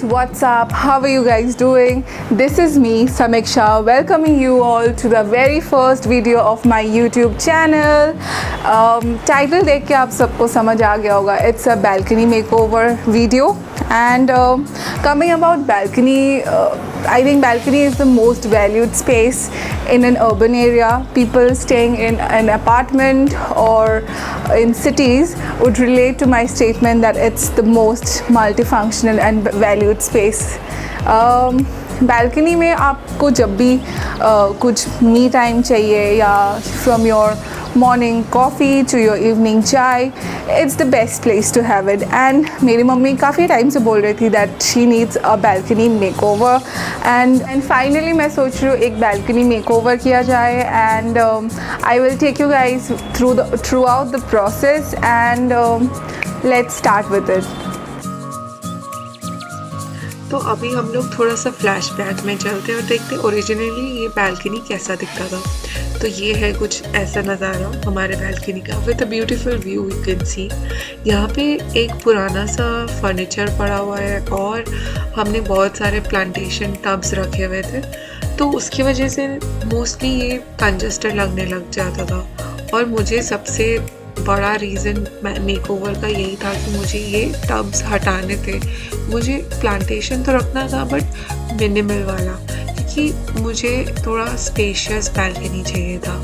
guys, what's up? How are you guys doing? This is me, Samiksha, welcoming you all to the very first video of my YouTube channel. Title देख के आप सबको समझ आ गया होगा. It's a balcony makeover video, and coming about balcony, I think balcony is the most valued space in an urban area. People staying in an apartment or in cities would relate to my statement that it's the most multifunctional and valued space. Balcony में आपको जब भी कुछ me time चाहिए या from your morning coffee to your evening chai, it's the best place to have it. And मेरी mummy काफ़ी time से बोल रही थी that she needs a balcony makeover, and finally मैं सोच रही हूँ एक balcony makeover किया जाए, and I will take you guys throughout the process, and let's start with it. तो अभी हम लोग थोड़ा सा फ्लैशबैक में चलते हैं और देखते हैं ओरिजिनली ये बालकनी कैसा दिखता था. तो ये है कुछ ऐसा नज़ारा हमारे बालकनी का with a beautiful view. You can see यहाँ पे एक पुराना सा फर्नीचर पड़ा हुआ है और हमने बहुत सारे प्लांटेशन टब्स रखे हुए थे, तो उसकी वजह से मोस्टली ये कंजस्टेड लगने लग जाता था. और मुझे सबसे बड़ा रीज़न मेकओवर का यही था कि मुझे ये टब्स हटाने थे. मुझे प्लांटेशन तो रखना था बट मिनिमल वाला, क्योंकि मुझे थोड़ा स्पेशियस बालकनी चाहिए था.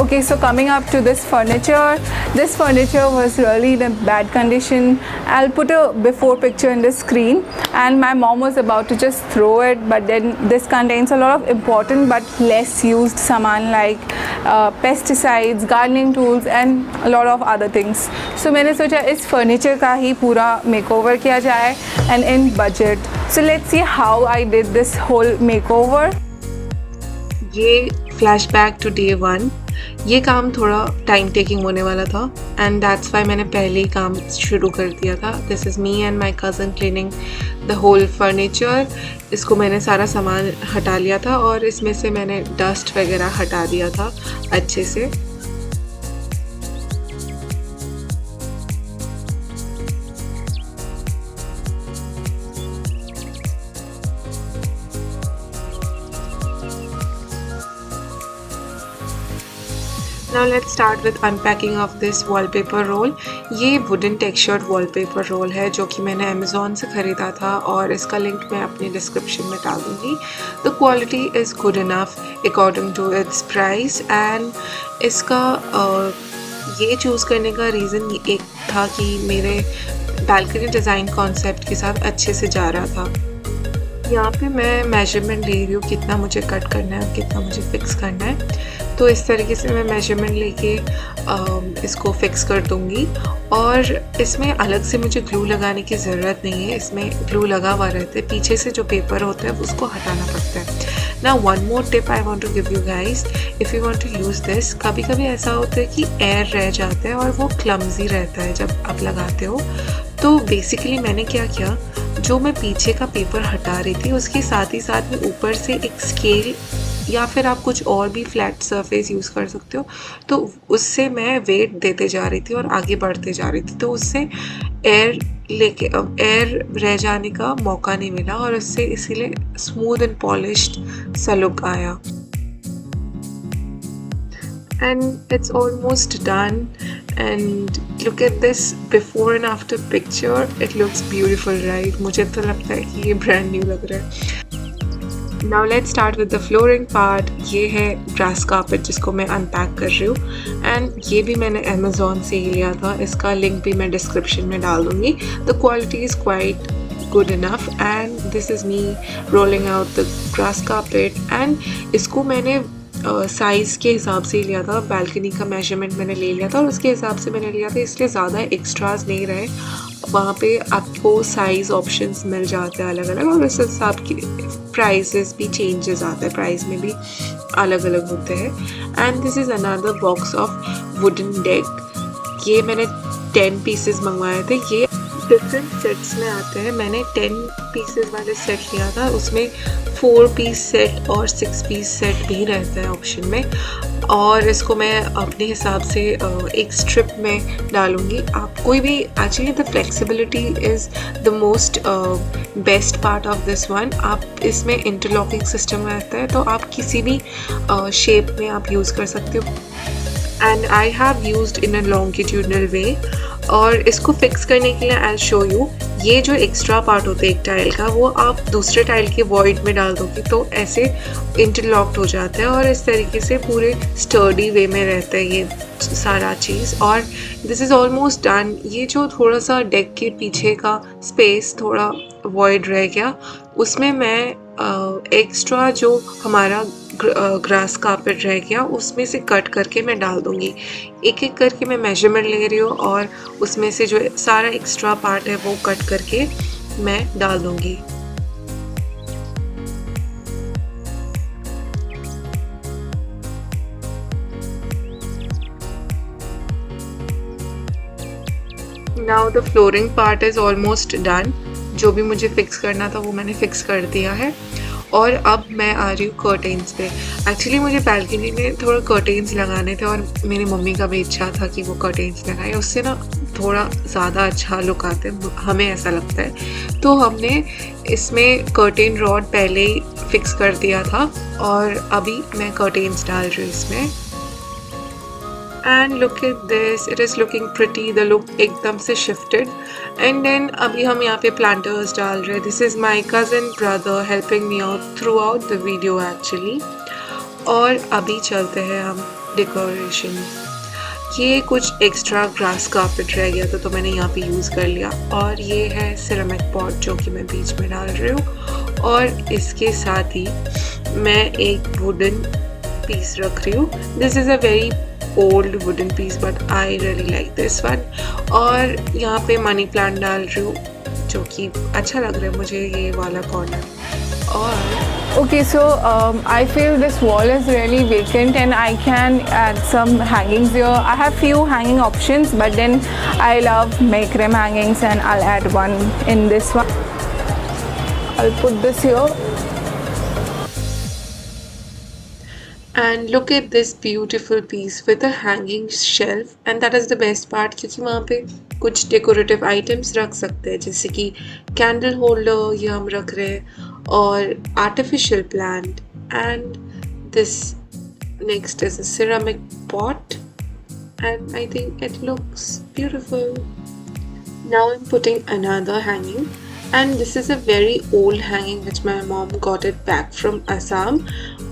Okay, so coming up to this furniture was really in a bad condition. I'll put a before picture in the screen, and my mom was about to just throw it, but then this contains a lot of important but less used saman like pesticides, gardening tools and a lot of other things. So मैंने सोचा इस furniture का ही पूरा makeover किया जाए and in budget. So let's see how I did this whole makeover. ये flashback to day 1. ये काम थोड़ा टाइम टेकिंग होने वाला था, एंड दैट्स वाई मैंने पहले ही काम शुरू कर दिया था. This is me and my cousin cleaning the whole furniture. इसको मैंने सारा सामान हटा लिया था और इसमें से मैंने डस्ट वगैरह हटा दिया था अच्छे से. Now let's start with unpacking of this wallpaper roll. ये wooden textured wallpaper roll है जो कि मैंने Amazon से ख़रीदा था और इसका लिंक मैं अपनी डिस्क्रिप्शन में डाल दूँगी. The quality is good enough according to its price, and इसका ये चूज़ करने का रीज़न एक था कि मेरे बालकनी डिज़ाइन कॉन्सेप्ट के साथ अच्छे से जा रहा था. यहाँ पे मैं मेजरमेंट ले रही हूँ कितना मुझे कट करना है और कितना मुझे फिक्स करना है. तो इस तरीके से मैं मेजरमेंट लेके इसको फिक्स कर दूँगी. और इसमें अलग से मुझे ग्लू लगाने की ज़रूरत नहीं है, इसमें ग्लू लगा हुआ रहता है. पीछे से जो पेपर होता है उसको हटाना पड़ता है. ना one more tip I want to give you guys, if you want to use this. कभी कभी ऐसा होता है कि एयर रह जाता है और वो क्लमजी रहता है जब आप लगाते हो. तो बेसिकली मैंने क्या किया, जो मैं पीछे का पेपर हटा रही थी उसके साथ ही साथ में ऊपर से एक स्केल या फिर आप कुछ और भी फ्लैट सरफेस यूज़ कर सकते हो, तो उससे मैं वेट देते जा रही थी और आगे बढ़ते जा रही थी. तो उससे एयर रह जाने का मौका नहीं मिला और उससे इसीलिए स्मूथ एंड पॉलिश्ड सा लुक आया. And it's almost done, and look at this before and after picture. It looks beautiful, right? मुझे तो लगता है कि ये brand new लग रहा है. Now let's start with the flooring part. ये है grass carpet जिसको मैं unpack कर रही हूँ, and ये भी मैंने Amazon से ही लिया था. इसका लिंक भी मैं डिस्क्रिप्शन में डाल दूँगी. The quality is quite good enough, and this is me rolling out the grass carpet. And इसको मैंने साइज़ के हिसाब से ही लिया था. बालकनी का मेजरमेंट मैंने ले लिया था और उसके हिसाब से मैंने लिया था, इसलिए ज़्यादा एक्स्ट्राज नहीं रहे. वहाँ पे आपको साइज़ ऑप्शंस मिल जाते हैं अलग अलग, और उस हिसाब की प्राइसेस भी चेंजेस आता है, प्राइस में भी अलग अलग होते हैं. And this is another box of wooden deck. ये मैंने 10 पीसेस मंगवाए थे. ये डिफरेंट सेट्स में आते हैं. मैंने 10 पीसेस वाले सेट लिया था, उसमें 4 पीस सेट और 6 पीस सेट भी रहता है ऑप्शन में. और इसको मैं अपने हिसाब से एक स्ट्रिप में डालूँगी। आप कोई भी actually the flexibility is the most best part of this one. आप इसमें इंटरलॉकिंग सिस्टम रहता है तो आप किसी भी शेप में आप यूज़ कर सकते हो। And I have used in a longitudinal way. और इसको फिक्स करने के लिए आई शो यू, ये जो एक्स्ट्रा पार्ट होता है एक टाइल का वो आप दूसरे टाइल के वॉइड में डाल दोगे तो ऐसे इंटरलॉक्ड हो जाता है और इस तरीके से पूरे स्टर्डी वे में रहता है ये सारा चीज़। और दिस इज़ ऑलमोस्ट डन। ये जो थोड़ा सा डेक के पीछे का स्पेस थोड़ा वॉइड रह गया उसमें मैं एक्स्ट्रा जो हमारा ग्रास कार्पेट रह गया उसमें से कट करके मैं डाल दूँगी। एक एक करके मैं मेजरमेंट ले रही हूँ और उसमें से जो सारा एक्स्ट्रा पार्ट है वो कट करके मैं डाल दूँगी। Now the flooring part is almost done. जो भी मुझे फिक्स करना था वो मैंने फिक्स कर दिया है। और अब मैं आ रही हूँ कर्टेन्स पे। एक्चुअली मुझे बैल्कनी में थोड़ा कर्टेन्स लगाने थे और मेरी मम्मी का भी इच्छा था कि वो कर्टेन्स लगाए, उससे ना थोड़ा ज़्यादा अच्छा लुक आता है, हमें ऐसा लगता है। तो हमने इसमें कर्टेन रॉड पहले ही फिक्स कर दिया था और अभी मैं कर्टेन्स डाल रही हूँ इसमें। And look at this, it is looking pretty. The look एकदम से शिफ्टेड। एंड देन अभी हम यहाँ पे प्लांटर्स डाल रहे हैं। This is my cousin brother helping me out through out the video actually. और अभी चलते हैं हम डेकोरेशन। ये कुछ एक्स्ट्रा ग्रास कार्पेट रह गया था तो मैंने यहाँ पे यूज़ कर लिया। और ये है सिरेमिक पॉट जो कि मैं बीच में डाल रही हूँ। और इसके साथ ही मैं एक वुडन पीस रख रही हूँ। This is a very old wooden piece but I really like this one. और यहाँ पे मनी प्लांट डाल रही हूँ जो कि अच्छा लग रहा है मुझे ये वाला कॉर्नर। और Okay, so I feel this wall is really vacant and I can add some hangings here. I have few hanging options, but then I love macrame hangings and I'll add one in this one. I'll put this here. And look at this beautiful piece with a hanging shelf, and that is the best part क्योंकि वहाँ पे कुछ decorative items रख सकते हैं जैसे कि candle holder ये हम रख रहे हैं और artificial plant. And this next is a ceramic pot and I think it looks beautiful. Now I'm putting another hanging, and this is a very old hanging which my mom got it back from Assam.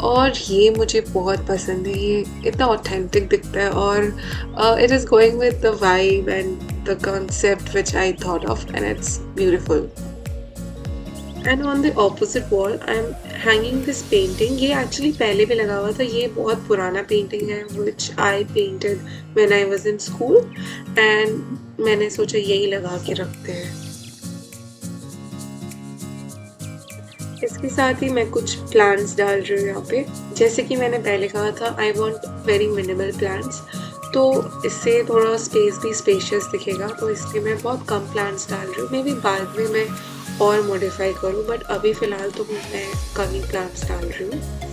और ये मुझे बहुत पसंद है, ये इतना authentic दिखता है और it is going with the vibe and the concept which I thought of, and it's beautiful. And on the opposite wall I'm hanging this painting. ये actually पहले भी लगा हुआ था, ये बहुत पुराना painting है which I painted when I was in school, and मैंने सोचा यही लगा के रखते हैं। इसके साथ ही मैं कुछ प्लांट्स डाल रही हूँ यहाँ पे। जैसे कि मैंने पहले कहा था I want very minimal plants, तो इससे थोड़ा स्पेस भी स्पेशियस दिखेगा, तो इसलिए मैं बहुत कम प्लांट्स डाल रही हूँ। मे बी बाद में मैं और मॉडिफाई करूँ, बट अभी फ़िलहाल तो मैं कम ही प्लांट्स डाल रही हूँ।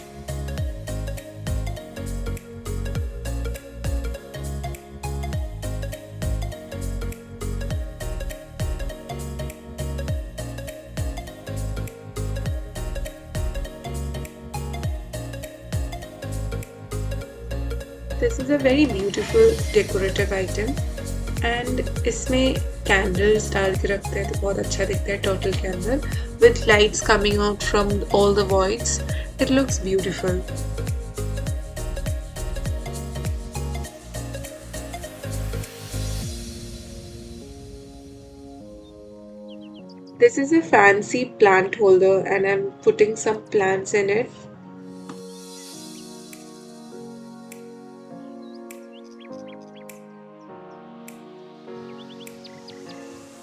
This is a very beautiful decorative item, and इसमें कैंडल्स डाल के रखते हैं तो बहुत अच्छा दिखता है। Turtle candle with lights coming out from all the voids. It looks beautiful. This is a fancy plant holder and I'm putting some plants in it.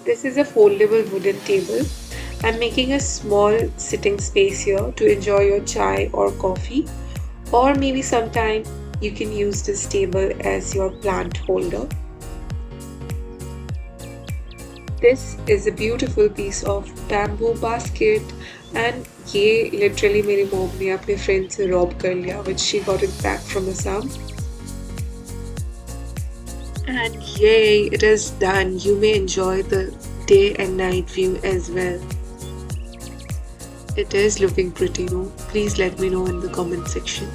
This is a foldable wooden table. I'm making a small sitting space here to enjoy your chai or coffee, or maybe sometime you can use this table as your plant holder. This is a beautiful piece of bamboo basket, and ये literally मेरी mom ने अपने friend से rob कर लिया, which she got it back from Assam. And yay, it is done. You may enjoy the day and night view as well. It is looking pretty, no? Please let me know in the comment section.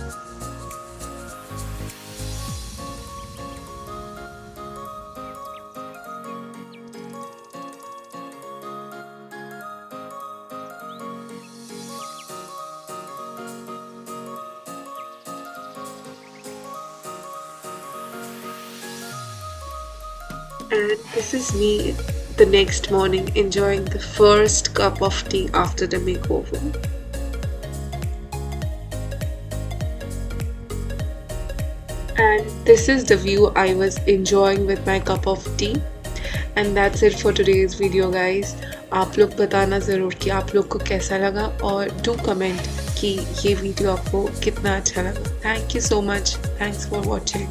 And this is me the next morning enjoying the first cup of tea after the makeover. And this is the view I was enjoying with my cup of tea. And that's it for today's video guys. आप लोग बताना ज़रूर कि आप लोग को कैसा लगा और डू कमेंट कि ये वीडियो आपको कितना अच्छा लगा. Thank you so much. Thanks for watching.